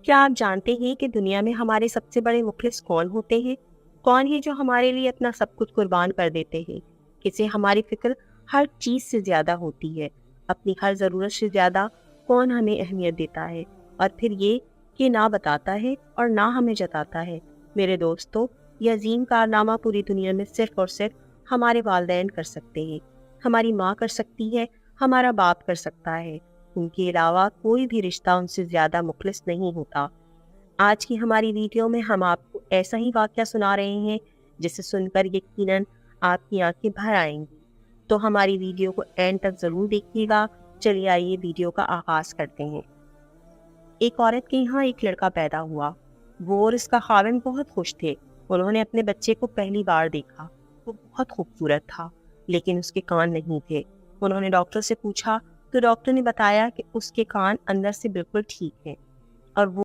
کیا آپ جانتے ہیں کہ دنیا میں ہمارے سب سے بڑے مخلص کون ہوتے ہیں؟ کون ہے جو ہمارے لیے اپنا سب کچھ قربان کر دیتے ہیں؟ کسے ہماری فکر ہر چیز سے زیادہ ہوتی ہے، اپنی ہر ضرورت سے زیادہ کون ہمیں اہمیت دیتا ہے، اور پھر یہ کہ نہ بتاتا ہے اور نہ ہمیں جتاتا ہے۔ میرے دوستو، یہ عظیم کارنامہ پوری دنیا میں صرف اور صرف ہمارے والدین کر سکتے ہیں۔ ہماری ماں کر سکتی ہے، ہمارا باپ کر سکتا ہے، ان کے علاوہ کوئی بھی رشتہ ان سے زیادہ مخلص نہیں ہوتا۔ آج کی ہماری ویڈیو میں ہم آپ کو ایسا ہی واقعہ سنا رہے ہیں جسے سن کر یقیناً آپ کی آنکھیں بھر آئیں گی، تو ہماری ویڈیو کو اینڈ تک ضرور دیکھیے گا۔ چلیے آئیے ویڈیو کا آغاز کرتے ہیں۔ ایک عورت کے یہاں ایک لڑکا پیدا ہوا۔ وہ اور اس کا خاوند بہت خوش تھے۔ انہوں نے اپنے بچے کو پہلی بار دیکھا۔ وہ بہت خوبصورت تھا، لیکن اس کے کان نہیں تھے۔ انہوں نے ڈاکٹر سے پوچھا تو ڈاکٹر نے بتایا کہ اس کے کان اندر سے بالکل ٹھیک ہیں، اور وہ